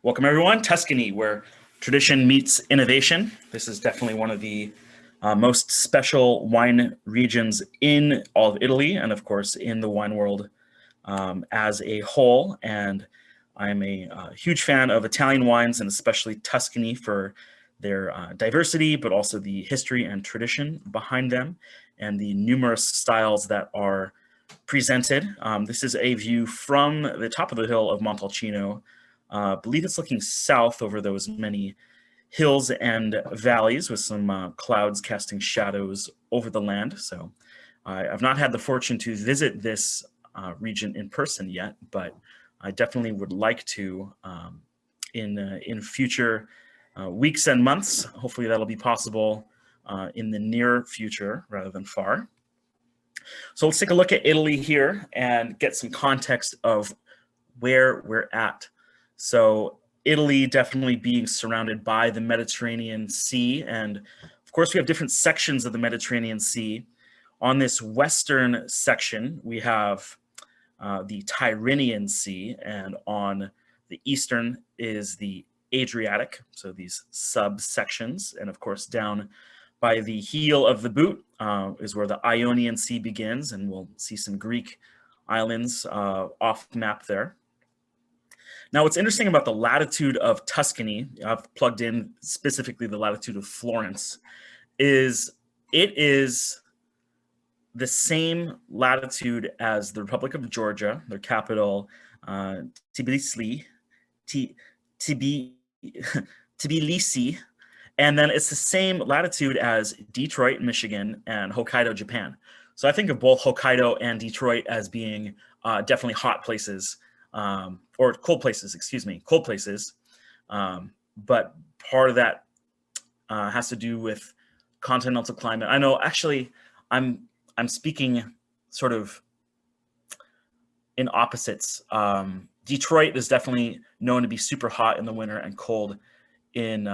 Welcome everyone, Tuscany, where tradition meets innovation. This is definitely one of the most special wine regions in all of Italy, and of course in the wine world as a whole. And I'm a huge fan of Italian wines, and especially Tuscany for their diversity, but also the history and tradition behind them, and the numerous styles that are presented. This is a view from the top of the hill of Montalcino. I believe it's looking south over those many hills and valleys with some clouds casting shadows over the land. So I've not had the fortune to visit this region in person yet, but I definitely would like to in future weeks and months. Hopefully that'll be possible in the near future rather than far. So let's take a look at Italy here and get some context of where we're at. So Italy definitely being surrounded by the Mediterranean Sea. And of course, we have different sections of the Mediterranean Sea. On this western section, we have the Tyrrhenian Sea, and on the eastern is the Adriatic, so these subsections. And of course, down by the heel of the boot is where the Ionian Sea begins, and we'll see some Greek islands off map there. Now, what's interesting about the latitude of Tuscany, I've plugged in specifically the latitude of Florence, is it is the same latitude as the Republic of Georgia, their capital, Tbilisi, Tbilisi, and then it's the same latitude as Detroit, Michigan, and Hokkaido, Japan. So I think of both Hokkaido and Detroit as being definitely hot places, or cold places, excuse me, cold places. But part of that has to do with continental climate. I know, actually, I'm speaking sort of in opposites. Detroit is definitely known to be super hot in the winter and cold in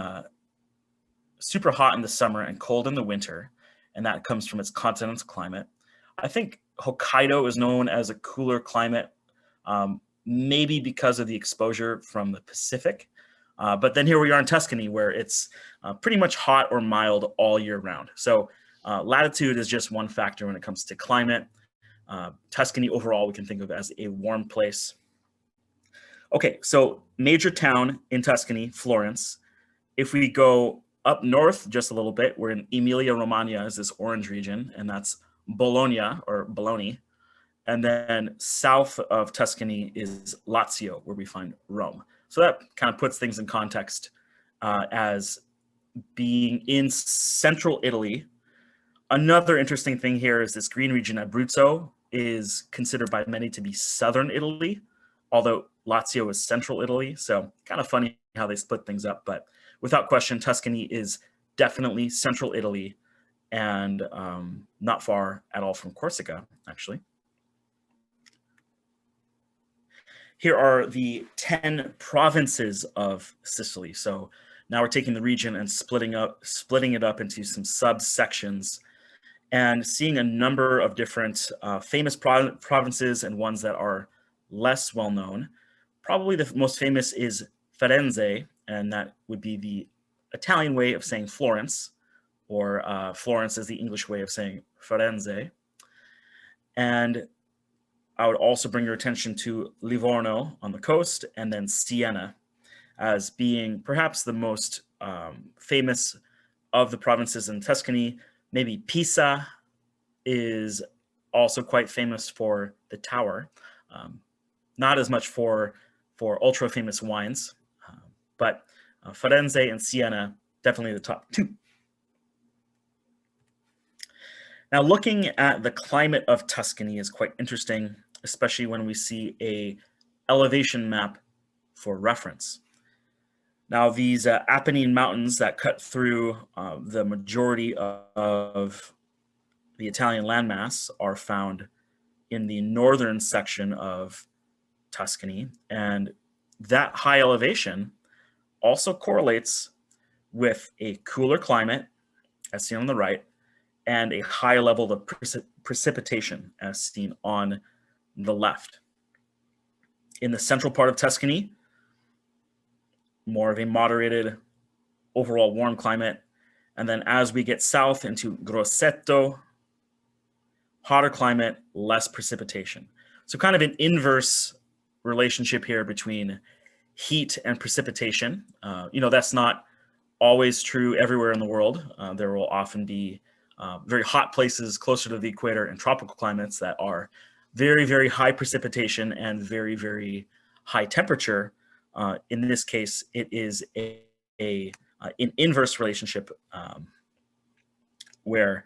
super hot in the summer and cold in the winter, and that comes from its continental climate. I think Hokkaido is known as a cooler climate, maybe because of the exposure from the Pacific. But then here we are in Tuscany, where it's pretty much hot or mild all year round. So latitude is just one factor when it comes to climate. Tuscany overall we can think of as a warm place. Okay, so major town in Tuscany, Florence. If we go up north just a little bit, we're in Emilia-Romagna, is this orange region, and that's Bologna or Bologna. And then south of Tuscany is Lazio, where we find Rome. So that kind of puts things in context as being in central Italy. Another interesting thing here is this green region, Abruzzo, is considered by many to be southern Italy, although Lazio is central Italy. So kind of funny how they split things up. But without question, Tuscany is definitely central Italy and not far at all from Corsica, actually. Here are the 10 provinces of Sicily. So now we're taking the region and splitting it up into some subsections and seeing a number of different famous provinces and ones that are less well known. Probably the most famous is Firenze, and that would be the Italian way of saying Florence, or Florence is the English way of saying Firenze. And I would also bring your attention to Livorno on the coast, and then Siena as being perhaps the most famous of the provinces in Tuscany. Maybe Pisa is also quite famous for the tower, not as much for ultra famous wines, but Firenze and Siena, definitely the top two. Now, looking at the climate of Tuscany is quite interesting, especially when we see a elevation map for reference. Now, these Apennine Mountains that cut through the majority of the Italian landmass are found in the northern section of Tuscany, and that high elevation also correlates with a cooler climate, as seen on the right, and a high level of precipitation, as seen on the left. In the central part of Tuscany, more of a moderated overall warm climate. And then as we get south into Grosseto, hotter climate, less precipitation. So kind of an inverse relationship here between heat and precipitation. That's not always true everywhere in the world. There will often be very hot places closer to the equator and tropical climates that are very, very high precipitation and very, very high temperature. In this case, it is an inverse relationship where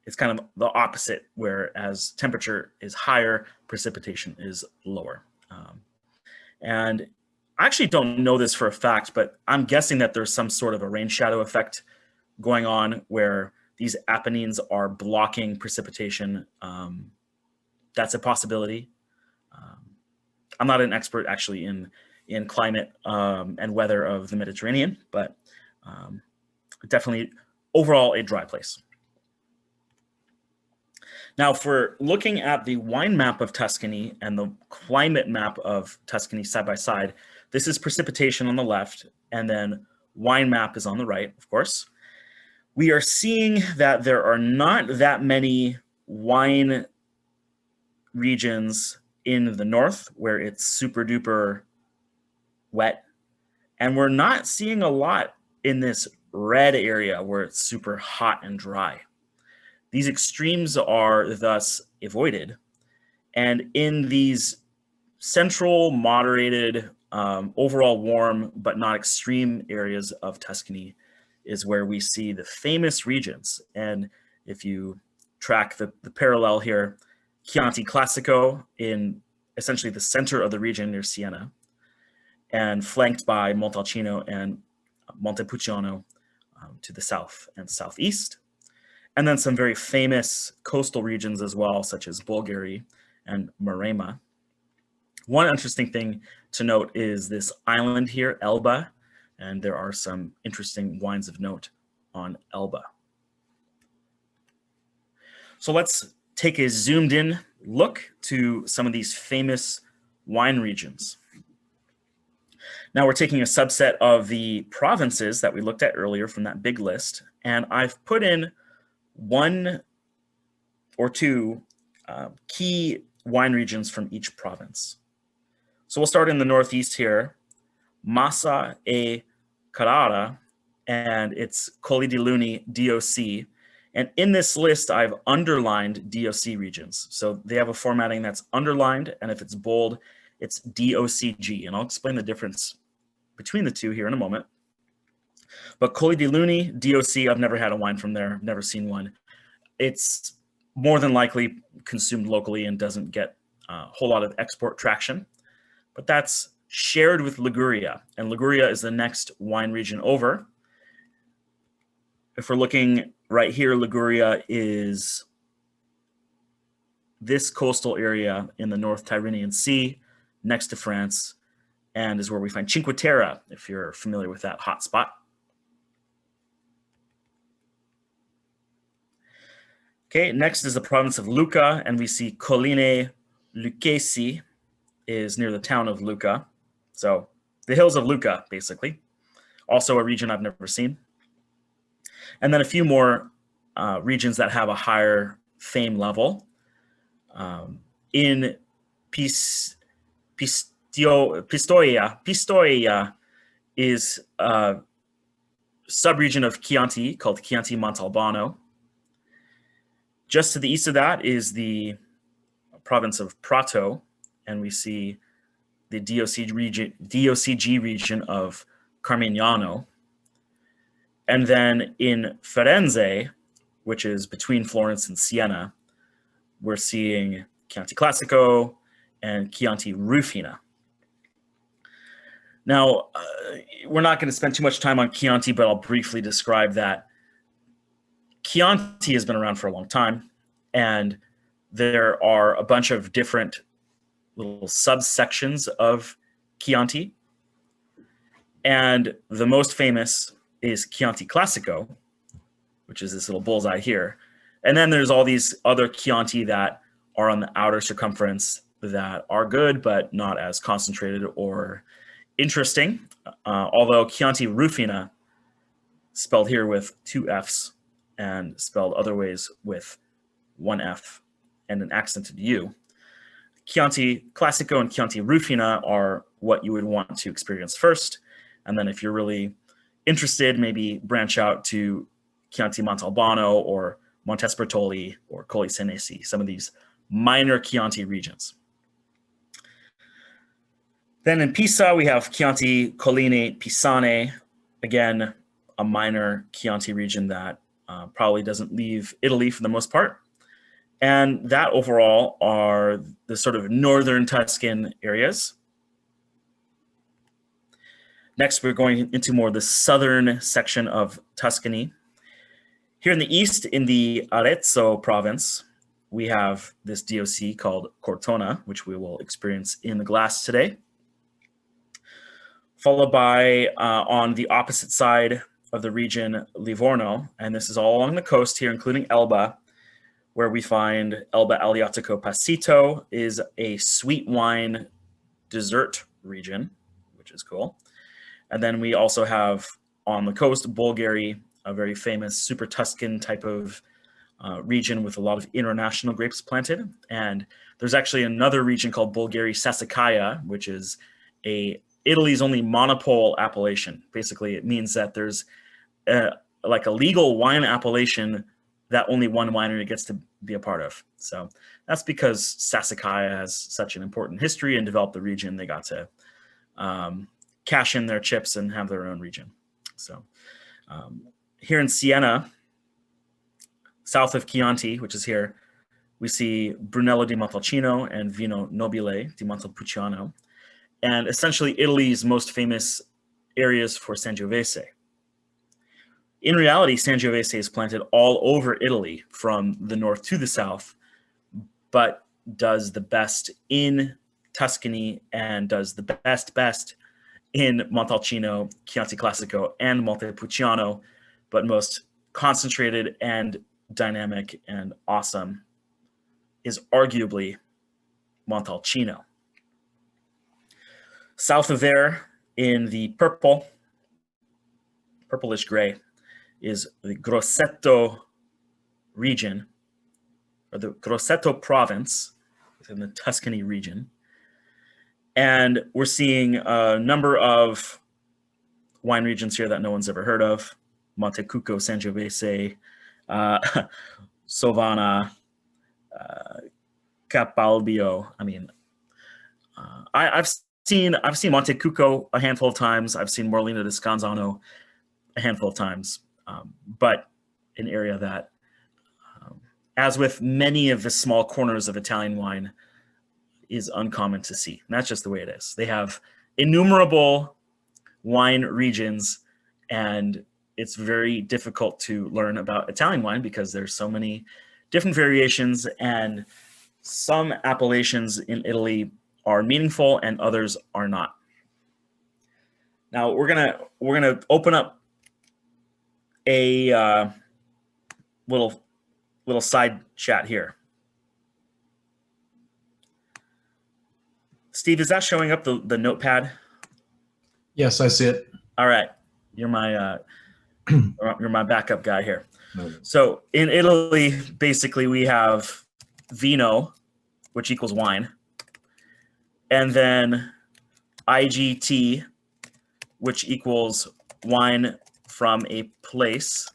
it's kind of the opposite, whereas temperature is higher, precipitation is lower. And I actually don't know this for a fact, but I'm guessing that there's some sort of a rain shadow effect going on where these Apennines are blocking precipitation. That's a possibility. I'm not an expert actually in climate and weather of the Mediterranean, but definitely overall a dry place. Now, if we're looking at the wine map of Tuscany and the climate map of Tuscany side by side, this is precipitation on the left, and then wine map is on the right, of course. We are seeing that there are not that many wine regions in the north where it's super duper wet, and we're not seeing a lot in this red area where it's super hot and dry. These extremes are thus avoided. And in these central, moderated, overall warm, but not extreme areas of Tuscany is where we see the famous regions. And if you track the parallel here, Chianti Classico in essentially the center of the region near Siena, and flanked by Montalcino and Montepulciano to the south and southeast. And then some very famous coastal regions as well, such as Bulgari and Maremma. One interesting thing to note is this island here, Elba, and there are some interesting wines of note on Elba. So let's take a zoomed in look to some of these famous wine regions. Now we're taking a subset of the provinces that we looked at earlier from that big list, and I've put in one or two key wine regions from each province. So we'll start in the northeast here, Massa e Carrara, and it's Colli di Luni DOC. And in this list, I've underlined DOC regions. So they have a formatting that's underlined, and if it's bold, it's DOCG. And I'll explain the difference between the two here in a moment. But Colli di Luni, DOC, I've never had a wine from there, never seen one. It's more than likely consumed locally and doesn't get a whole lot of export traction. But that's shared with Liguria, and Liguria is the next wine region over. If we're looking right here, Liguria is this coastal area in the North Tyrrhenian Sea next to France, and is where we find Cinque Terre, if you're familiar with that hot spot. Okay, next is the province of Lucca, and we see Colline Lucchesi is near the town of Lucca. So the hills of Lucca, basically. Also a region I've never seen. And then a few more regions that have a higher fame level. In Pistoia is a sub-region of Chianti called Chianti Montalbano. Just to the east of that is the province of Prato, and we see the DOCG region of Carmignano. And then in Firenze, which is between Florence and Siena, we're seeing Chianti Classico and Chianti Rufina. Now, we're not going to spend too much time on Chianti, but I'll briefly describe that. Chianti has been around for a long time, and there are a bunch of different little subsections of Chianti. And the most famous is Chianti Classico, which is this little bullseye here. And then there's all these other Chianti that are on the outer circumference that are good, but not as concentrated or interesting, although Chianti Rufina, spelled here with 2 F's and spelled other ways with 1 F and an accented U. Chianti Classico and Chianti Rufina are what you would want to experience first. And then if you're really interested, maybe branch out to Chianti Montalbano or Montespertoli or Colli Senesi, some of these minor Chianti regions. Then in Pisa, we have Chianti Colline Pisane, again, a minor Chianti region that probably doesn't leave Italy for the most part. And that overall are the sort of northern Tuscan areas. Next, we're going into more the southern section of Tuscany. Here in the east, in the Arezzo province, we have this DOC called Cortona, which we will experience in the glass today. Followed by, on the opposite side of the region, Livorno, and this is all along the coast here, including Elba, where we find Elba Aleatico Passito is a sweet wine dessert region, which is cool. And then we also have on the coast, Bolgheri, a very famous super Tuscan type of region with a lot of international grapes planted. And there's actually another region called Bolgheri Sassicaia, which is Italy's only monopole appellation. Basically, it means that there's like a legal wine appellation that only one winery gets to be a part of. So that's because Sassicaia has such an important history and developed the region. They got to cash in their chips and have their own region. So here in Siena, south of Chianti, which is here, we see Brunello di Montalcino and Vino Nobile di Montepulciano, and essentially Italy's most famous areas for Sangiovese. In reality, Sangiovese is planted all over Italy from the north to the south, but does the best in Tuscany and does the best in Montalcino, Chianti Classico, and Montepulciano, but most concentrated and dynamic and awesome is arguably Montalcino. South of there, in the purplish gray, is the Grosseto region, or the Grosseto province within the Tuscany region. And we're seeing a number of wine regions here that no one's ever heard of. Montecucco, Sangiovese, Sovana, Capalbio. I mean, I've seen Montecucco a handful of times. I've seen Morlina di Scanzano a handful of times, but an area that, as with many of the small corners of Italian wine, is uncommon to see. And that's just the way it is. They have innumerable wine regions, and it's very difficult to learn about Italian wine because there's so many different variations, and some appellations in Italy are meaningful and others are not. Now we're gonna open up a little side chat here. Steve, is that showing up the notepad? Yes, I see it. All right, you're my backup guy here. Okay. So in Italy, basically we have vino, which equals wine, and then IGT, which equals wine from a place.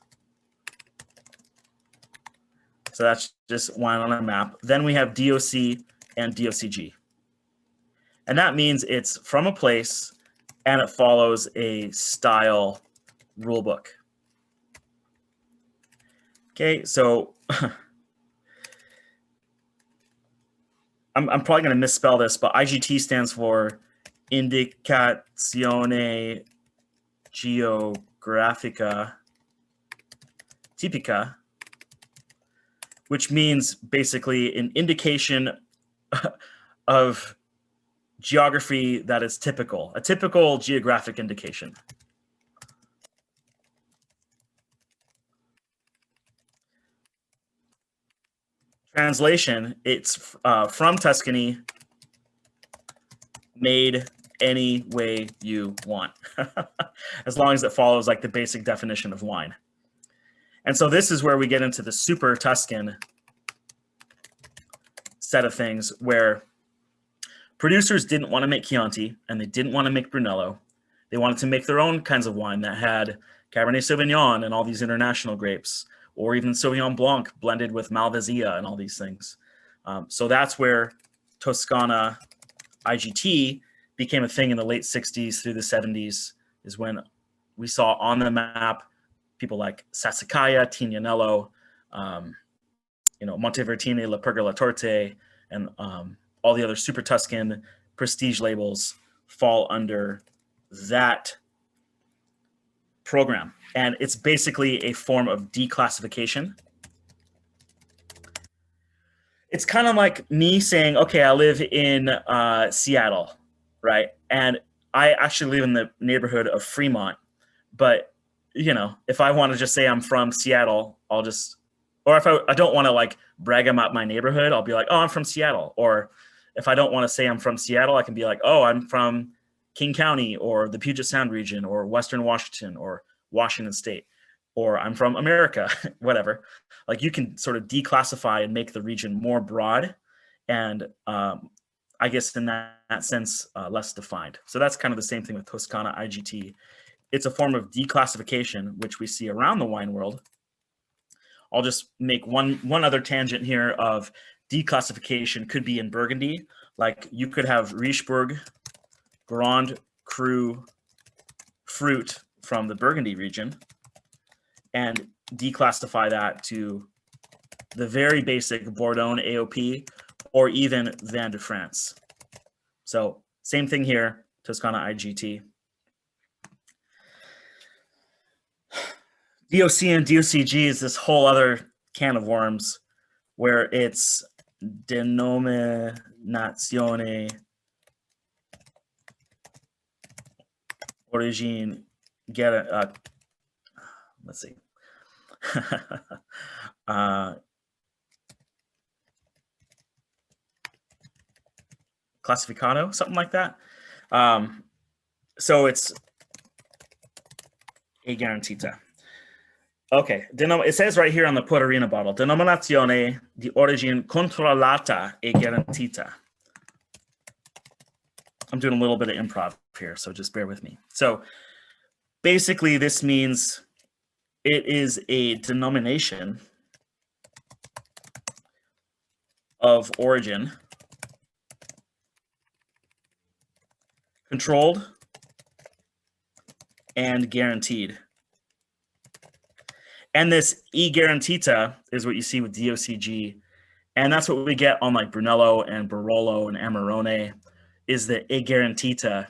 So that's just wine on a map. Then we have DOC and DOCG. And that means it's from a place and it follows a style rule book. Okay, so I'm probably going to misspell this, but IGT stands for Indicazione Geografica Tipica, which means basically an indication of geography that is typical, a typical geographic indication. Translation, it's from Tuscany, made any way you want, as long as it follows like the basic definition of wine. And so this is where we get into the super Tuscan set of things, where producers didn't want to make Chianti and they didn't want to make Brunello. They wanted to make their own kinds of wine that had Cabernet Sauvignon and all these international grapes, or even Sauvignon Blanc blended with Malvasia and all these things. So that's where Toscana IGT became a thing in the late 60s through the 70s, is when we saw on the map people like Sassicaia, Tignanello, Montevertini, La Pergola Torte, and all the other super Tuscan prestige labels fall under that program. And it's basically a form of declassification. It's kind of like me saying, okay, I live in Seattle, right? And I actually live in the neighborhood of Fremont. But, if I want to just say I'm from Seattle, I'll just, or if I don't want to like brag about my neighborhood, I'll be like, oh, I'm from Seattle. Or if I don't want to say I'm from Seattle, I can be like, oh, I'm from King County or the Puget Sound region or Western Washington or Washington State, or I'm from America, whatever. Like you can sort of declassify and make the region more broad and I guess in that sense, less defined. So that's kind of the same thing with Toscana IGT. It's a form of declassification, which we see around the wine world. I'll just make one other tangent here of declassification could be in Burgundy. Like you could have Richebourg Grand Cru fruit from the Burgundy region and declassify that to the very basic Bordeaux AOP or even Vin de France. So same thing here, Toscana IGT. DOC and DOCG is this whole other can of worms where it's denominazione origine, let's see. Classificado, something like that. So it's a garantita. Okay, it says right here on the Poderina bottle, denominazione di origine controllata e garantita. I'm doing a little bit of improv here, so just bear with me. So basically this means it is a denomination of origin controlled and guaranteed. And this E garantita is what you see with DOCG. And that's what we get on like Brunello and Barolo and Amarone, is the E garantita.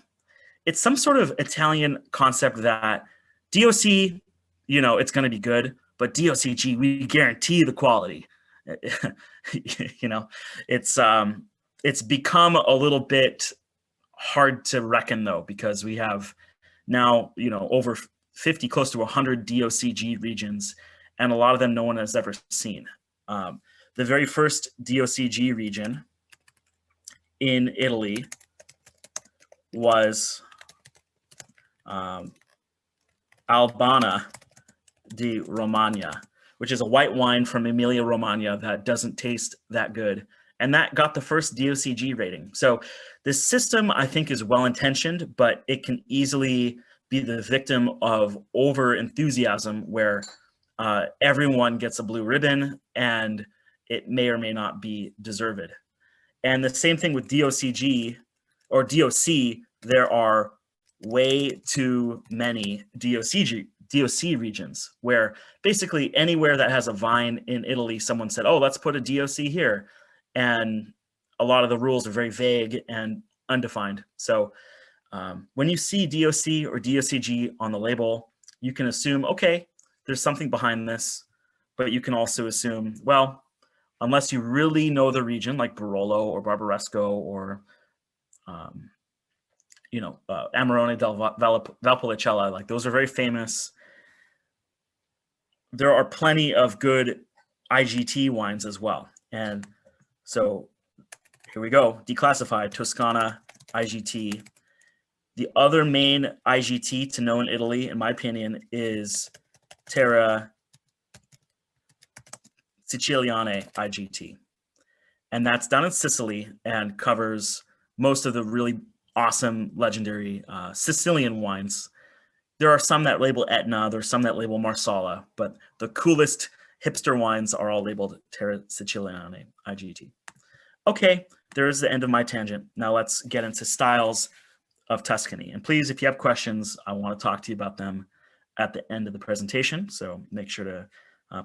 It's some sort of Italian concept that DOC, it's going to be good, but DOCG, we guarantee the quality. It's become a little bit hard to reckon though, because we have now, over 50, close to 100 DOCG regions, and a lot of them no one has ever seen. The very first DOCG region in Italy was Albana di Romagna, which is a white wine from Emilia-Romagna that doesn't taste that good. And that got the first DOCG rating. So this system, I think, is well-intentioned, but it can easily be the victim of over-enthusiasm where everyone gets a blue ribbon and it may or may not be deserved. And the same thing with DOCG or DOC, there are way too many DOC regions where basically anywhere that has a vine in Italy, someone said, oh, let's put a DOC here. And a lot of the rules are very vague and undefined. So when you see DOC or DOCG on the label, you can assume, okay, there's something behind this, but you can also assume, well, unless you really know the region like Barolo or Barbaresco or, Amarone del Valpolicella, like those are very famous. There are plenty of good IGT wines as well. And so here we go, declassified Toscana IGT. The other main IGT to know in Italy, in my opinion, is Terra Siciliane IGT. And that's down in Sicily and covers most of the really awesome, legendary Sicilian wines. There are some that label Etna, there's some that label Marsala, but the coolest hipster wines are all labeled Terra Siciliane IGT. Okay, there's the end of my tangent. Now let's get into styles of Tuscany. And please, if you have questions, I want to talk to you about them at the end of the presentation. So make sure to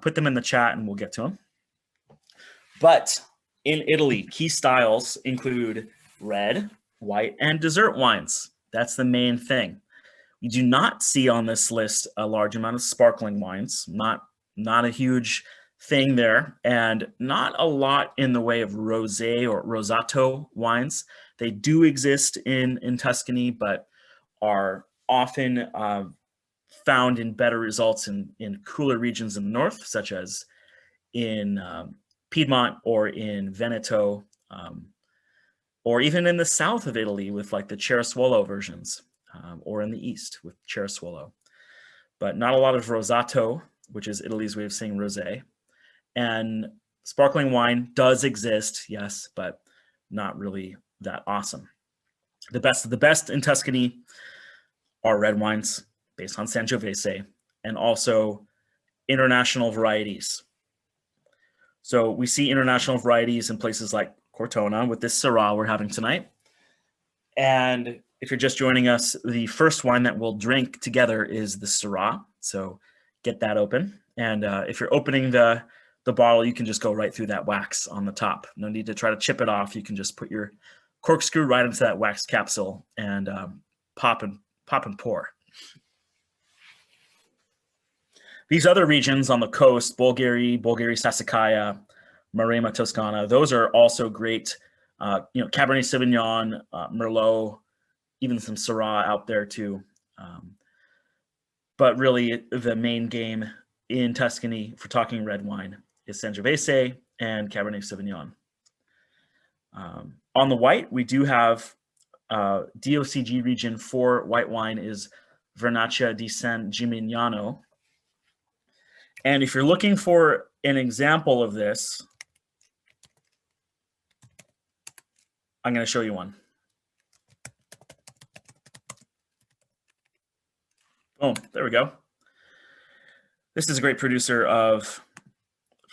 put them in the chat and we'll get to them. But in Italy, key styles include red, white, and dessert wines. That's the main thing. You do not see on this list a large amount of sparkling wines, not a huge thing there, and not a lot in the way of rosé or rosato wines. They do exist in Tuscany, but are often found in better results in cooler regions in the north, such as in Piedmont or in Veneto, or even in the south of Italy with like the Cereswolo versions, or in the east with Cereswolo. But not a lot of rosato, which is Italy's way of saying rosé. And sparkling wine does exist, yes, but not really that awesome. The best of the best in Tuscany are red wines based on Sangiovese and also international varieties. So we see international varieties in places like Cortona with this Syrah we're having tonight. And if you're just joining us, the first wine that we'll drink together is the Syrah. So get that open. And if you're opening the bottle, you can just go right through that wax on the top. No need to try to chip it off. You can just put your corkscrew right into that wax capsule and pop and pour. These other regions on the coast, Bolgheri, Sassicaia, Maremma, Toscana, those are also great. Cabernet Sauvignon, Merlot, even some Syrah out there too. But really the main game in Tuscany for talking red wine is Sangiovese and Cabernet Sauvignon. On the white, we do have DOCG region for white wine is Vernaccia di San Gimignano. And if you're looking for an example of this, I'm going to show you one. Boom, there we go. This is a great producer of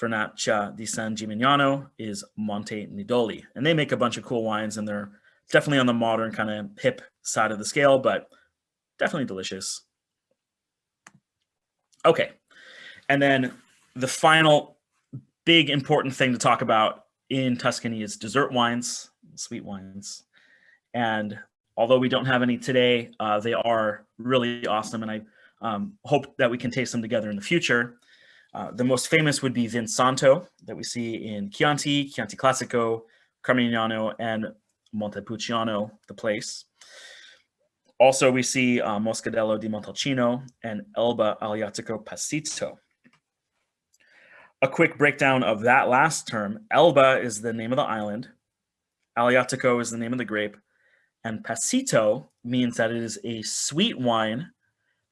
Vernaccia di San Gimignano is Monte Nidoli. And they make a bunch of cool wines, and they're definitely on the modern kind of hip side of the scale, but definitely delicious. Okay. And then the final big important thing to talk about in Tuscany is dessert wines, sweet wines. And although we don't have any today, they are really awesome. And I hope that we can taste them together in the future. The most famous would be Vinsanto that we see in Chianti Classico, Carmignano, and Montepulciano, the place. Also, we see Moscadello di Montalcino and Elba Aleatico Passito. A quick breakdown of that last term. Elba is the name of the island. Aleatico is the name of the grape. And Passito means that it is a sweet wine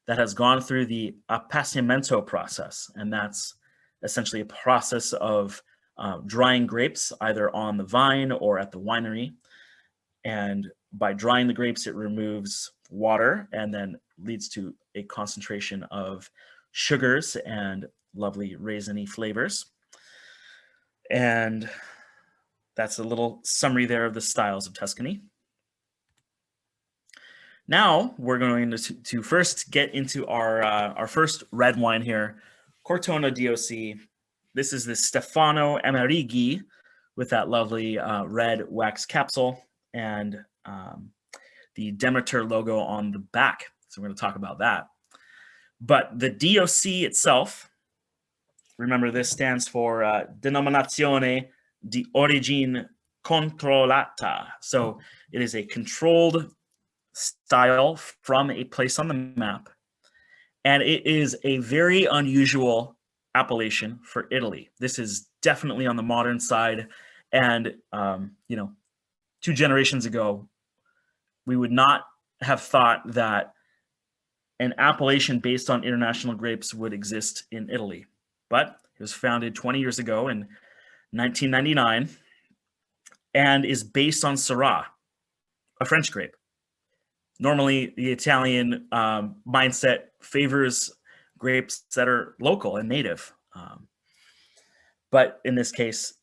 that has gone through the appassimento process. And that's essentially a process of drying grapes either on the vine or at the winery. And by drying the grapes, it removes water and then leads to a concentration of sugars and lovely raisiny flavors. And that's a little summary there of the styles of Tuscany. Now we're going to first get into our first red wine here, Cortona DOC. This is the Stefano Amerighi with that lovely red wax capsule and the Demeter logo on the back. So we're going to talk about that. But the DOC itself, remember this stands for Denominazione di Origine Controllata. So it is a controlled style from a place on the map. And it is a very unusual appellation for Italy. This is definitely on the modern side. And, 2 generations ago, we would not have thought that an appellation based on international grapes would exist in Italy, but it was founded 20 years ago in 1999 and is based on Syrah, a French grape. Normally, the Italian mindset favors grapes that are local and native. But in this case,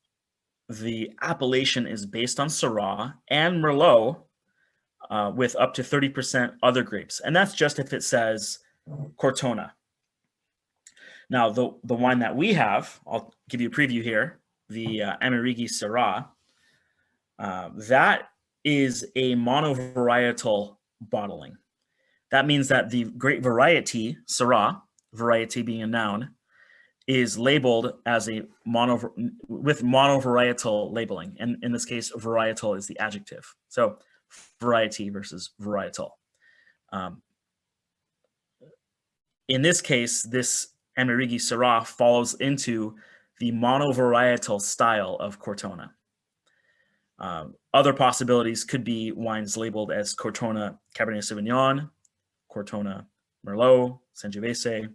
the appellation is based on Syrah and Merlot with up to 30% other grapes. And that's just if it says Cortona. Now, the wine that we have, I'll give you a preview here, the Amerighi Syrah, that is a monovarietal bottling. That means that the grape variety, Syrah, variety being a noun, is labeled as with monovarietal labeling. And in this case, varietal is the adjective. So variety versus varietal. In this case, this Amerighi Syrah falls into the monovarietal style of Cortona. Other possibilities could be wines labeled as Cortona Cabernet Sauvignon, Cortona Merlot, Sangiovese,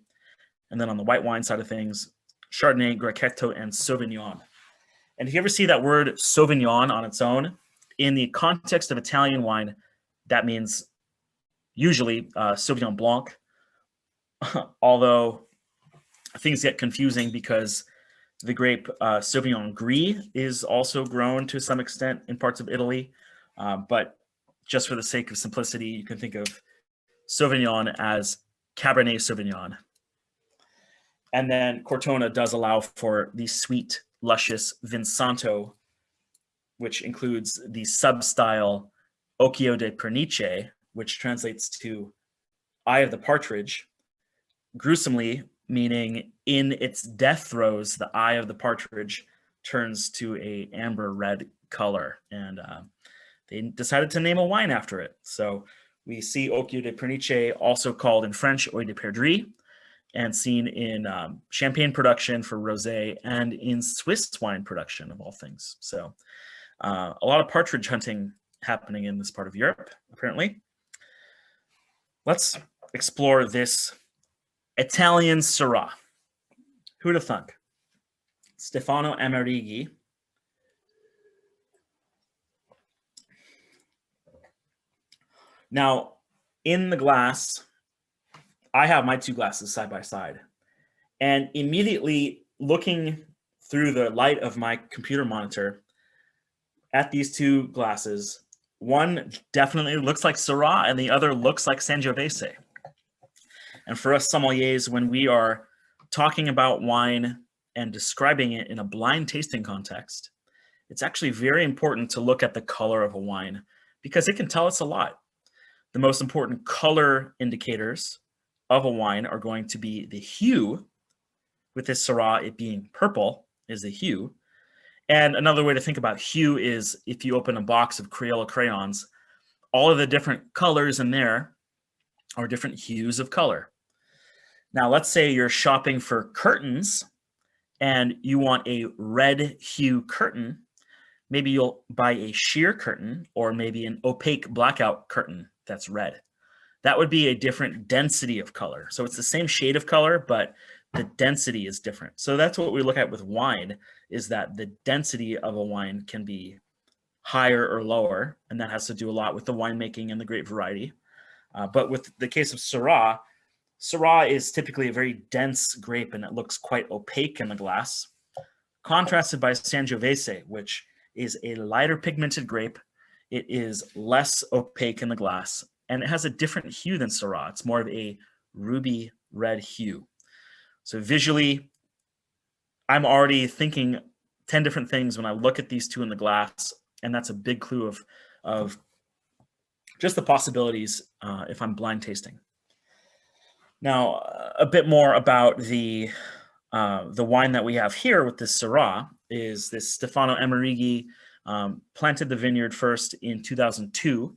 and then on the white wine side of things, Chardonnay, Grechetto, and Sauvignon. And if you ever see that word Sauvignon on its own, in the context of Italian wine, that means usually Sauvignon Blanc, although things get confusing because the grape Sauvignon Gris is also grown to some extent in parts of Italy. But just for the sake of simplicity, you can think of Sauvignon as Cabernet Sauvignon. And then Cortona does allow for the sweet, luscious Vinsanto, which includes the substyle Occhio de Pernice, which translates to Eye of the Partridge, gruesomely meaning in its death throes, the eye of the partridge turns to a amber red color. And they decided to name a wine after it. So we see Occhio de Pernice, also called in French Oeil de Perdrix, and seen in champagne production for rosé and in Swiss wine production, of all things. So a lot of partridge hunting happening in this part of Europe, apparently. Let's explore this Italian Syrah. Who'd have thunk? Stefano Amerighi. Now, in the glass, I have my two glasses side by side. And immediately looking through the light of my computer monitor at these two glasses, one definitely looks like Syrah and the other looks like Sangiovese. And for us sommeliers, when we are talking about wine and describing it in a blind tasting context, it's actually very important to look at the color of a wine because it can tell us a lot. The most important color indicators of a wine are going to be the hue, with this Syrah, it being purple, is the hue. And another way to think about hue is if you open a box of Crayola crayons, all of the different colors in there are different hues of color. Now, let's say you're shopping for curtains and you want a red hue curtain. Maybe you'll buy a sheer curtain or maybe an opaque blackout curtain that's red. That would be a different density of color. So it's the same shade of color, but the density is different. So that's what we look at with wine, is that the density of a wine can be higher or lower, and that has to do a lot with the winemaking and the grape variety. But with the case of Syrah, Syrah is typically a very dense grape and it looks quite opaque in the glass, contrasted by Sangiovese, which is a lighter pigmented grape. It is less opaque in the glass and it has a different hue than Syrah. It's more of a ruby red hue. So visually, I'm already thinking 10 different things when I look at these two in the glass, and that's a big clue of just the possibilities if I'm blind tasting. Now, a bit more about the wine that we have here with this Syrah is this Stefano Amerighi planted the vineyard first in 2002,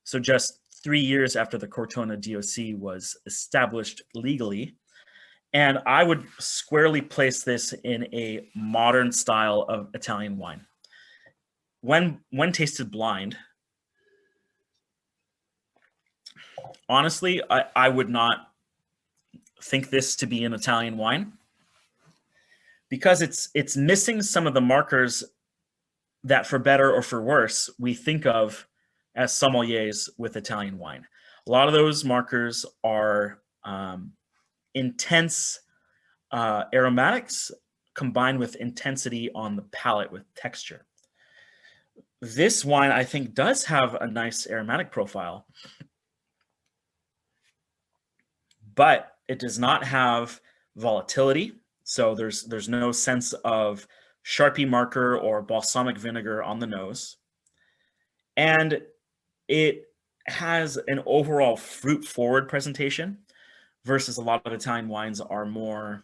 so just 3 years after the Cortona DOC was established legally. And I would squarely place this in a modern style of Italian wine. When tasted blind, honestly, I would not think this to be an Italian wine because it's missing some of the markers that, for better or for worse, we think of as sommeliers with Italian wine. A lot of those markers are intense aromatics combined with intensity on the palate with texture. This wine, I think, does have a nice aromatic profile, but it does not have volatility. So there's no sense of Sharpie marker or balsamic vinegar on the nose. And it has an overall fruit forward presentation versus a lot of Italian wines are more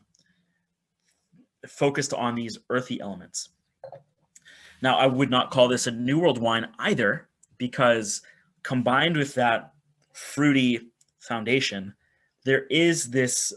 focused on these earthy elements. Now, I would not call this a New World wine either, because combined with that fruity foundation, there is this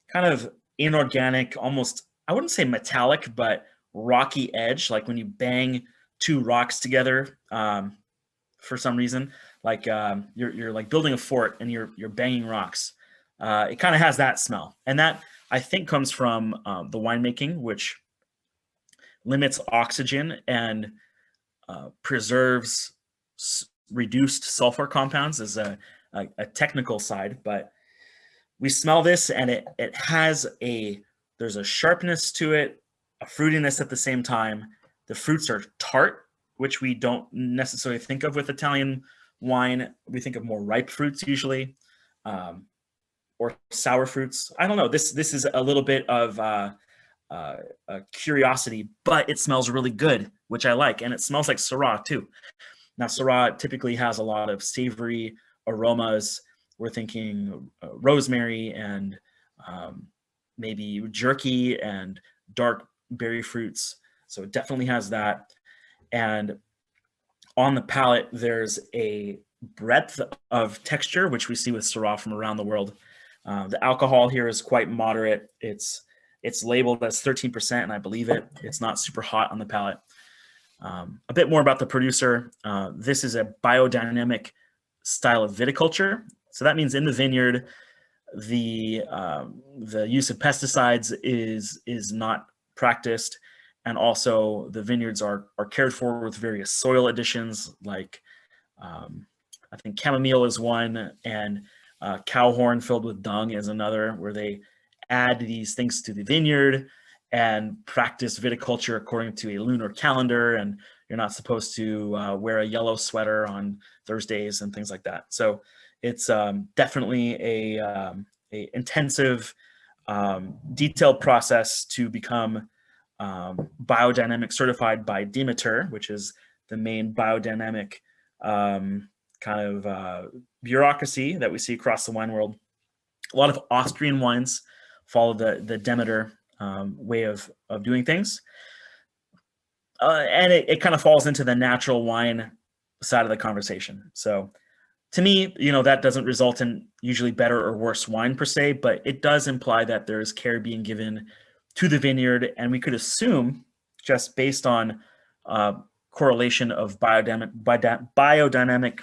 kind of inorganic, almost, I wouldn't say metallic, but rocky edge, like when you bang two rocks together for some reason, like you're like building a fort and you're banging rocks. It kind of has that smell, and that I think comes from the winemaking, which limits oxygen and preserves reduced sulfur compounds as a technical side. But we smell this, and it has there's a sharpness to it, a fruitiness at the same time. The fruits are tart, which we don't necessarily think of with Italian wine. We think of more ripe fruits usually, or sour fruits. I don't know. This is a little bit of a curiosity, but it smells really good, which I like, and it smells like Syrah too. Now, Syrah typically has a lot of savory aromas. We're thinking rosemary and maybe jerky and dark berry fruits. So it definitely has that. And on the palate, there's a breadth of texture, which we see with Syrah from around the world. The alcohol here is quite moderate. It's labeled as 13%, and I believe it. It's not super hot on the palate. A bit more about the producer. This is a biodynamic style of viticulture. So that means in the vineyard, the use of pesticides is not practiced, and also the vineyards are cared for with various soil additions, like I think chamomile is one, and cow horn filled with dung is another, where they add these things to the vineyard and practice viticulture according to a lunar calendar, and you're not supposed to wear a yellow sweater on Thursdays and things like that. So it's definitely a intensive, detailed process to become biodynamic certified by Demeter, which is the main biodynamic kind of bureaucracy that we see across the wine world. A lot of Austrian wines follow the Demeter way of doing things. And it kind of falls into the natural wine side of the conversation. So to me, that doesn't result in usually better or worse wine per se, but it does imply that there is care being given to the vineyard. And we could assume, just based on correlation of biodynamic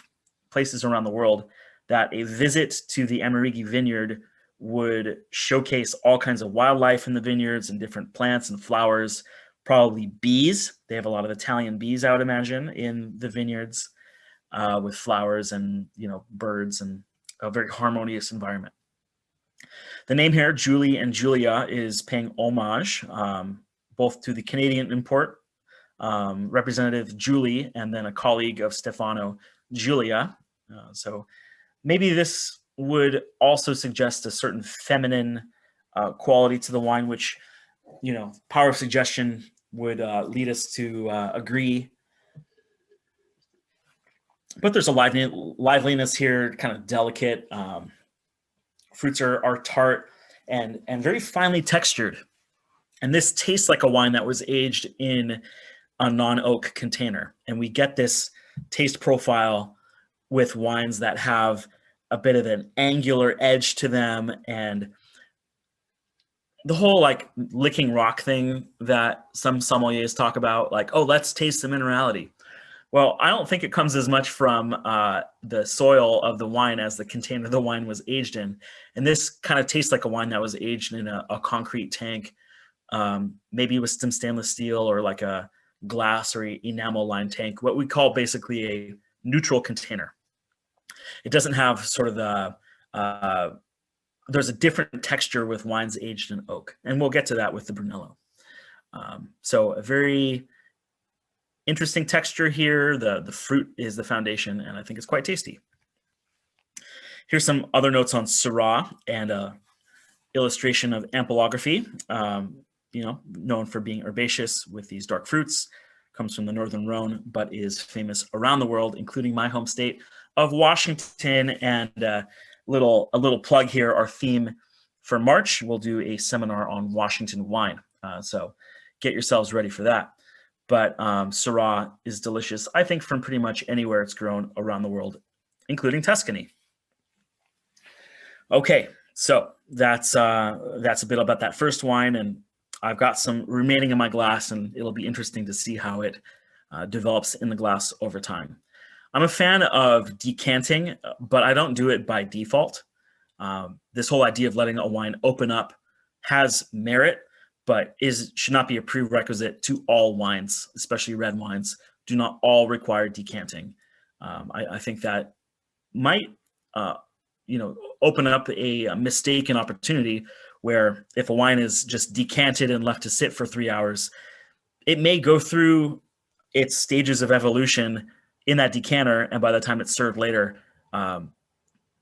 places around the world, that a visit to the Amerighi vineyard would showcase all kinds of wildlife in the vineyards and different plants and flowers, probably bees. They have a lot of Italian bees, I would imagine, in the vineyards, with flowers and birds, and a very harmonious environment. The name here, Julie and Julia, is paying homage both to the Canadian import representative Julie, and then a colleague of Stefano, Julia. So maybe this would also suggest a certain feminine quality to the wine, which, power of suggestion would lead us to agree. But there's a liveliness here, kind of delicate. Fruits are tart and very finely textured. And this tastes like a wine that was aged in a non-oak container. And we get this taste profile with wines that have a bit of an angular edge to them, and the whole like licking rock thing that some sommeliers talk about, like, oh, let's taste the minerality. Well, I don't think it comes as much from the soil of the wine as the container the wine was aged in. And this kind of tastes like a wine that was aged in a concrete tank, maybe with some stainless steel or like a glass or enamel lined tank, what we call basically a neutral container. It doesn't have sort of there's a different texture with wines aged in oak. And we'll get to that with the Brunello. So a very interesting texture here. The fruit is the foundation, and I think it's quite tasty. Here's some other notes on Syrah and illustration of ampelography. Known for being herbaceous with these dark fruits. Comes from the northern Rhone, but is famous around the world, including my home state of Washington. And a little plug here, our theme for March, we'll do a seminar on Washington wine. So get yourselves ready for that. But Syrah is delicious, I think, from pretty much anywhere it's grown around the world, including Tuscany. Okay, so that's a bit about that first wine, and I've got some remaining in my glass, and it'll be interesting to see how it develops in the glass over time. I'm a fan of decanting, but I don't do it by default. This whole idea of letting a wine open up has merit, but should not be a prerequisite to all wines, especially red wines. Do not all require decanting. I think that might open up a mistaken opportunity where if a wine is just decanted and left to sit for 3 hours, it may go through its stages of evolution in that decanter, and by the time it's served later,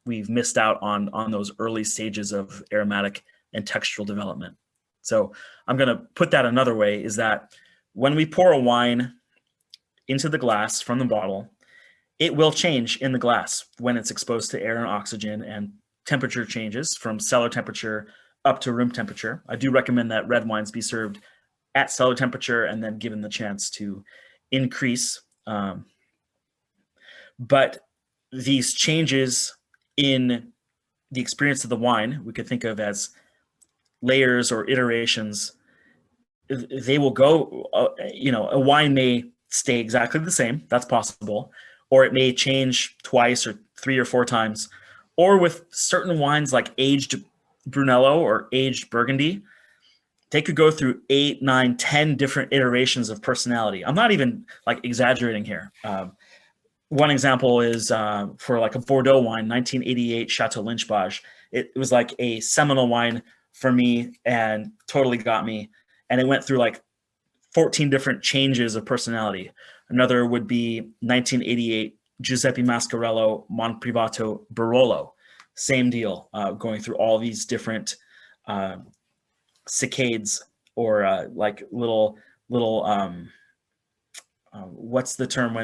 we've missed out on those early stages of aromatic and textural development. So I'm going to put that another way, is that when we pour a wine into the glass from the bottle, it will change in the glass when it's exposed to air and oxygen, and temperature changes from cellar temperature up to room temperature. I do recommend that red wines be served at cellar temperature and then given the chance to increase. But these changes in the experience of the wine, we could think of as layers or iterations. They will go, a wine may stay exactly the same. That's possible. Or it may change twice or 3 or 4 times. Or with certain wines like aged Brunello or aged Burgundy, they could go through 8, 9, 10 different iterations of personality. I'm not even like exaggerating here. One example is for like a Bordeaux wine, 1988 Chateau Lynch-Bages. It was like a seminal wine for me and totally got me. And it went through like 14 different changes of personality. Another would be 1988 Giuseppe Mascarello Monprivato Barolo. Same deal, going through all these different saccades or like little what's the term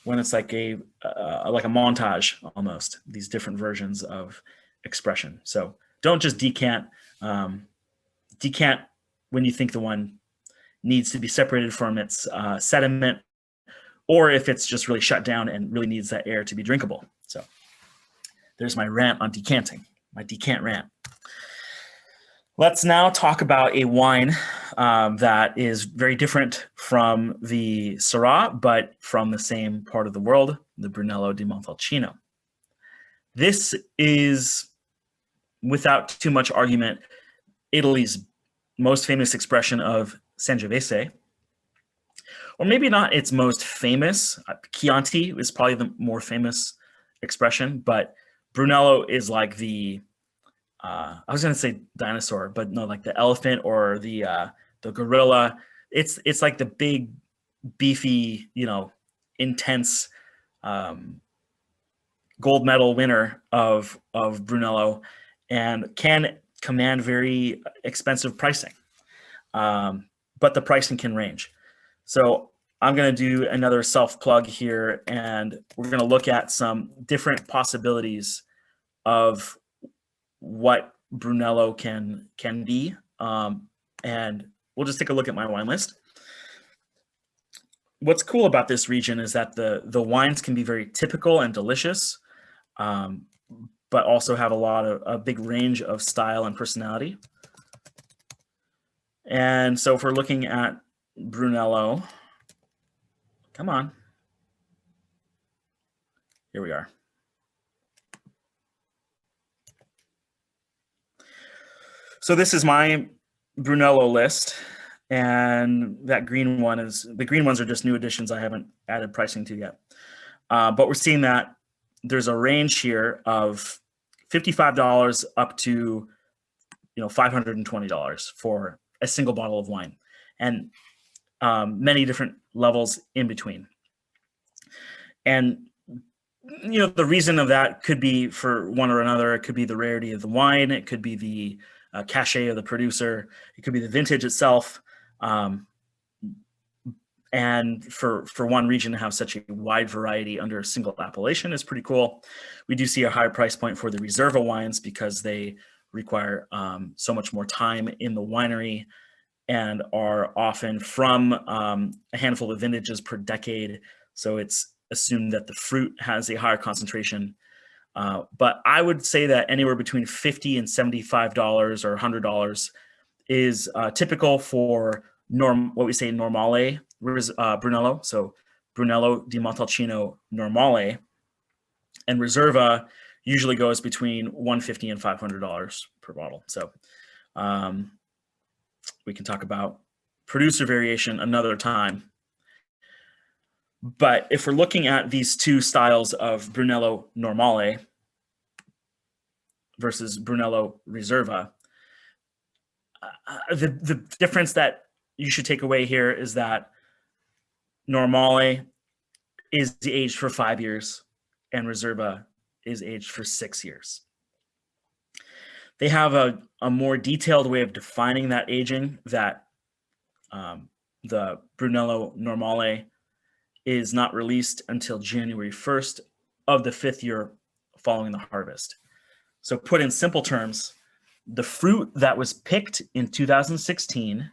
when it's like a montage almost, these different versions of expression. So don't just decant. Decant when you think the one needs to be separated from its sediment, or if it's just really shut down and really needs that air to be drinkable. So there's my rant on decanting, my decant rant. Let's now talk about a wine that is very different from the Syrah, but from the same part of the world, the Brunello di Montalcino. This is, without too much argument, Italy's most famous expression of Sangiovese, or maybe not its most famous. Chianti is probably the more famous expression, but Brunello is like the I was going to say dinosaur, but no, like the elephant or the gorilla. It's like the big, beefy, intense gold medal winner of Brunello, and can command very expensive pricing. But the pricing can range. So I'm going to do another self-plug here, and we're going to look at some different possibilities of what Brunello can be. And we'll just take a look at my wine list. What's cool about this region is that the wines can be very typical and delicious, but also have a big range of style and personality. And so if we're looking at Brunello, come on. Here we are. So this is my Brunello list, and that green one is, the green ones are just new additions I haven't added pricing to yet. But we're seeing that there's a range here of $55 up to $520 for a single bottle of wine, and many different levels in between. And the reason of that could be for one or another. It could be the rarity of the wine. It could be the cachet of the producer. It could be the vintage itself. And for one region to have such a wide variety under a single appellation is pretty cool. We do see a higher price point for the Reserva wines because they require so much more time in the winery and are often from a handful of vintages per decade. So it's assumed that the fruit has a higher concentration. But I would say that anywhere between $50 and $75 or $100 is typical for what we say normale Brunello. So Brunello di Montalcino normale, and Reserva usually goes between $150 and $500 per bottle. So we can talk about producer variation another time. But if we're looking at these two styles of Brunello normale versus Brunello Reserva, the difference that you should take away here is that normale is aged for 5 years and Reserva is aged for 6 years. They have a more detailed way of defining that aging, that the Brunello normale is not released until January 1st of the 5th year following the harvest. So put in simple terms, the fruit that was picked in 2016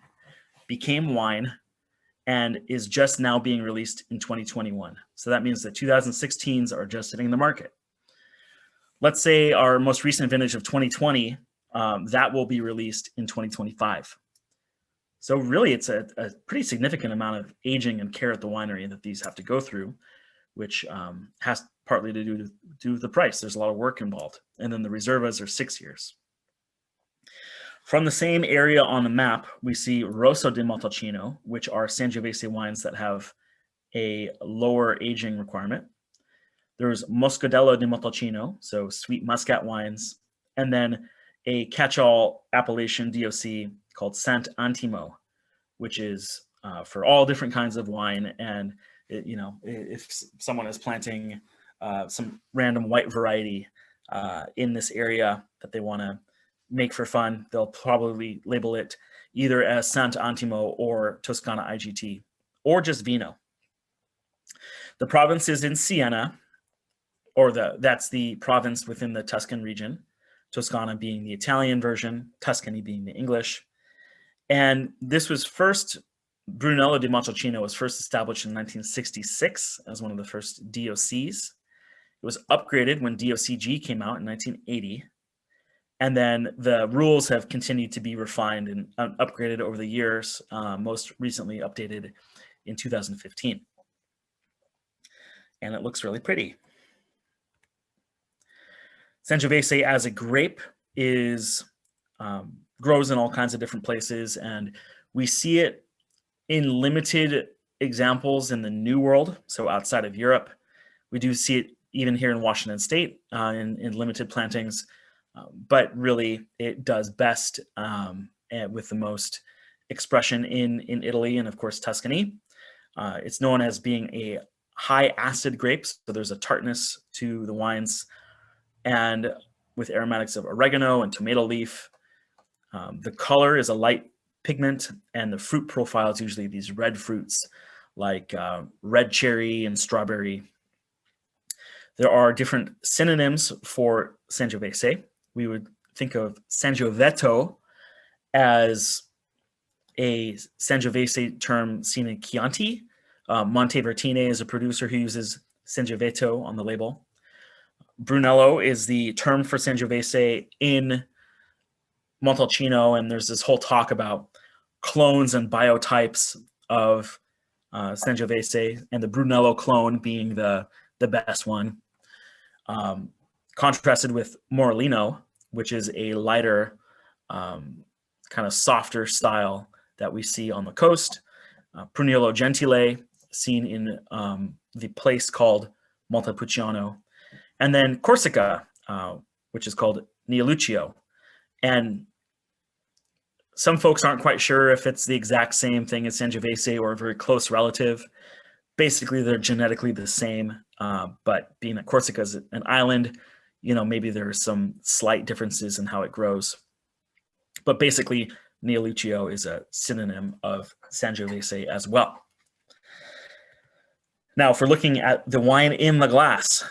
became wine and is just now being released in 2021. So that means the 2016s are just hitting the market. Let's say our most recent vintage of 2020, that will be released in 2025. So really, it's a pretty significant amount of aging and care at the winery that these have to go through, which has partly to do with the price. There's a lot of work involved. And then the Reservas are 6 years. From the same area on the map, we see Rosso di Montalcino, which are Sangiovese wines that have a lower aging requirement. There's Moscadello di Montalcino, so sweet muscat wines, and then a catch-all appellation DOC called Sant'Antimo, which is for all different kinds of wine. And if someone is planting some random white variety in this area that they want to make for fun, they'll probably label it either as Sant'Antimo or Toscana IGT, or just Vino. The province is in Siena, or that's the province within the Tuscan region, Toscana being the Italian version, Tuscany being the English. And this was Brunello di Montalcino was first established in 1966 as one of the first DOCs. It was upgraded when DOCG came out in 1980. And then the rules have continued to be refined and upgraded over the years, most recently updated in 2015. And it looks really pretty. Sangiovese as a grape grows in all kinds of different places, and we see it in limited examples in the New World, so outside of Europe. We do see it even here in Washington State in limited plantings, but really it does best with the most expression in Italy and, of course, Tuscany. It's known as being a high acid grape, so there's a tartness to the wines, and with aromatics of oregano and tomato leaf. The color is a light pigment, and the fruit profile is usually these red fruits like red cherry and strawberry. There are different synonyms for Sangiovese. We would think of Sangioveto as a Sangiovese term seen in Chianti. Montevertine is a producer who uses Sangioveto on the label. Brunello is the term for Sangiovese in Montalcino, and there's this whole talk about clones and biotypes of Sangiovese, and the Brunello clone being the best one. contrasted with Morellino, which is a lighter, kind of softer style that we see on the coast. Prunello Gentile, seen in the place called Montepulciano. And then Corsica, which is called Neoluccio. And some folks aren't quite sure if it's the exact same thing as Sangiovese or a very close relative. Basically, they're genetically the same, but being that Corsica is an island, maybe there are some slight differences in how it grows. But basically, Neoluccio is a synonym of Sangiovese as well. Now, if we're looking at the wine in the glass,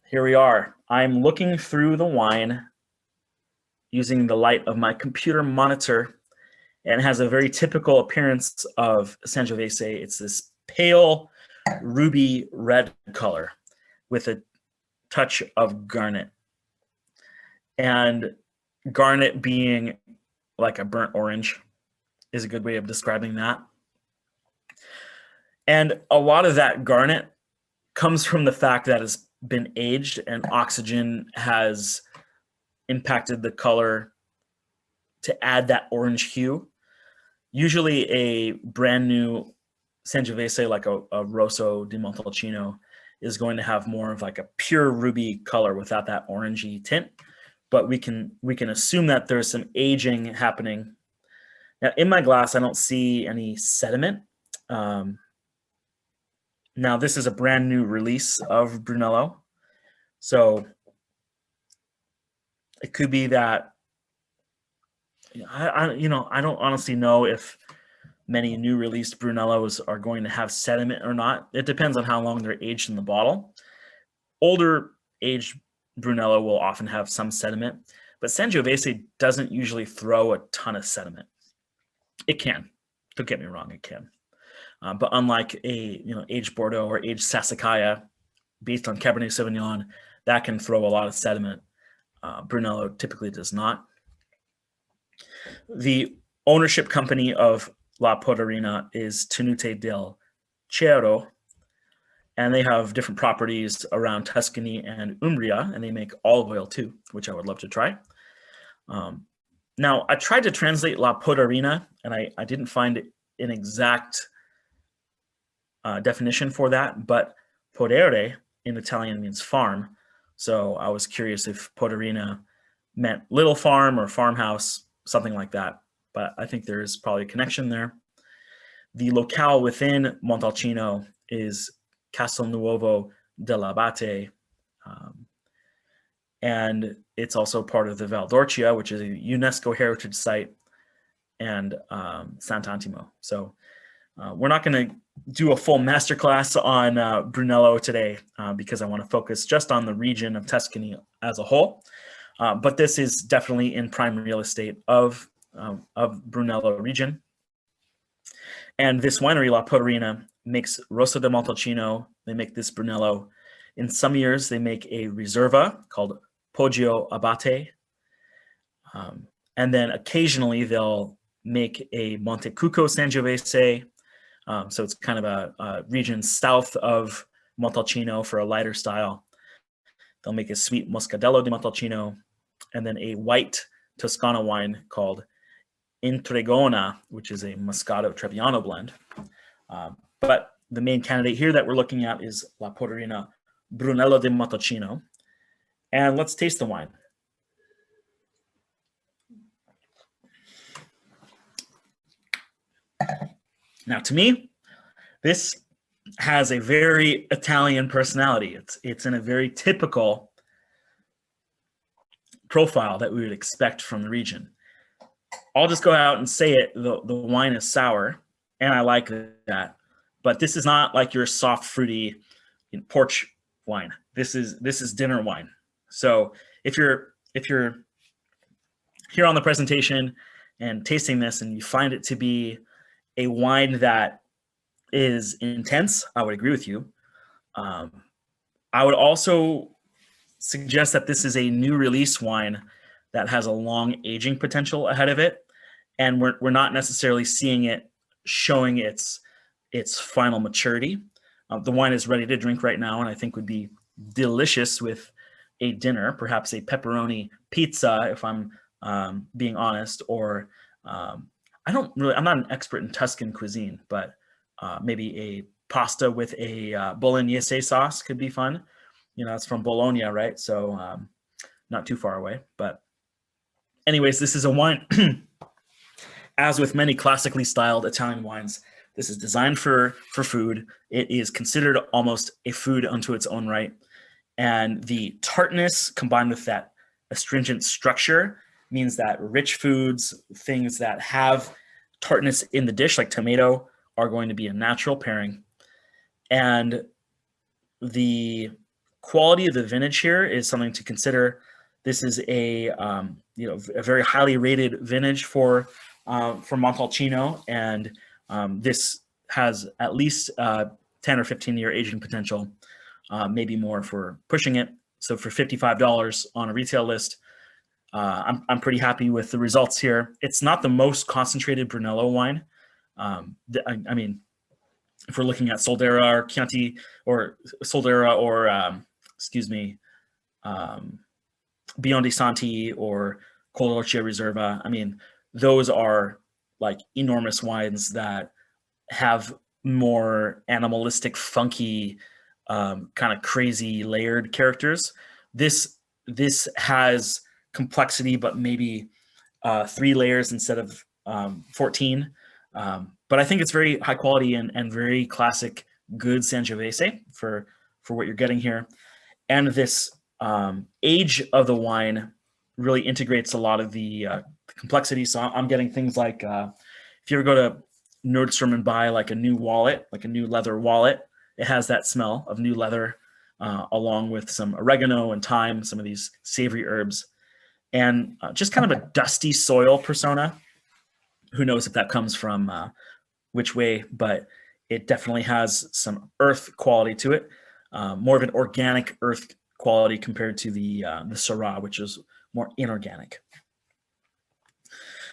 here we are. I'm looking through the wine using the light of my computer monitor, and it has a very typical appearance of Sangiovese. It's this pale ruby red color with a touch of garnet. And garnet being like a burnt orange is a good way of describing that. And a lot of that garnet comes from the fact that it's been aged and oxygen has impacted the color to add that orange hue. Usually a brand new Sangiovese, like a Rosso di Montalcino, is going to have more of like a pure ruby color without that orangey tint. But we can assume that there's some aging happening. Now, in my glass, I don't see any sediment. Now, this is a brand new release of Brunello. So it could be that, I don't honestly know if many new released Brunellos are going to have sediment or not. It depends on how long they're aged in the bottle. Older aged Brunello will often have some sediment, but Sangiovese doesn't usually throw a ton of sediment. It can. Don't get me wrong, it can. But unlike a aged Bordeaux or aged Sassicaia, based on Cabernet Sauvignon, that can throw a lot of sediment. Brunello typically does not. The ownership company of La Poderina is Tenute del Cerro, and they have different properties around Tuscany and Umbria, and they make olive oil too, which I would love to try. Now, I tried to translate La Poderina, and I didn't find an exact definition for that, but podere in Italian means farm. So I was curious if Poderina meant little farm or farmhouse, something like that. But I think there is probably a connection there. The locale within Montalcino is Castelnuovo dell'Abate, and it's also part of the Val d'Orcia, which is a UNESCO heritage site, and Sant'Antimo. So we're not going to do a full masterclass on Brunello today because I want to focus just on the region of Tuscany as a whole. But this is definitely in prime real estate of Brunello region. And this winery, La Poderina, makes Rosso di Montalcino. They make this Brunello. In some years, they make a Riserva called Poggio Abate. And then occasionally they'll make a Montecucco Sangiovese. So it's kind of a region south of Montalcino for a lighter style. They'll make a sweet Moscadello di Montalcino, and then a white Toscana wine called Intregona, which is a Moscato Trebbiano blend. But the main candidate here that we're looking at is La Poderina Brunello di Montalcino. And let's taste the wine. Now, to me, this has a very Italian personality. It's in a very typical profile that we would expect from the region. I'll just go out and say it, the wine is sour, and I like that. But this is not like your soft, fruity porch wine. This is dinner wine. So if you're here on the presentation and tasting this and you find it to be a wine that is intense, I would agree with you. I would also suggest that this is a new release wine that has a long aging potential ahead of it, and we're not necessarily seeing it showing its final maturity. The wine is ready to drink right now, and I think would be delicious with a dinner, perhaps a pepperoni pizza, if I'm being honest, or I'm not an expert in Tuscan cuisine, but maybe a pasta with a bolognese sauce could be fun. It's from Bologna, right? So not too far away. But anyways, this is a wine, as with many classically styled Italian wines, this is designed for food. It is considered almost a food unto its own right. And the tartness combined with that astringent structure means that rich foods, things that have tartness in the dish, like tomato, are going to be a natural pairing. And the quality of the vintage here is something to consider. This is a very highly rated vintage for Montalcino, and this has at least 10 or 15-year aging potential, maybe more for pushing it. So for $55 on a retail list, I'm pretty happy with the results here. It's not the most concentrated Brunello wine. I mean, if we're looking at Soldera or Chianti or Soldera or excuse me, Biondi Santi or Colorcia Reserva, I mean, those are like enormous wines that have more animalistic, funky, kind of crazy layered characters. This has complexity, but maybe 3 layers instead of 14. But I think it's very high quality and very classic, good Sangiovese for what you're getting here. And this age of the wine really integrates a lot of the complexity. So I'm getting things like if you ever go to Nordstrom and buy like a new wallet, like a new leather wallet, it has that smell of new leather, along with some oregano and thyme, some of these savory herbs, and just kind of a dusty soil persona. Who knows if that comes from which way, but it definitely has some earth quality to it, more of an organic earth quality compared to the Syrah, which is more inorganic.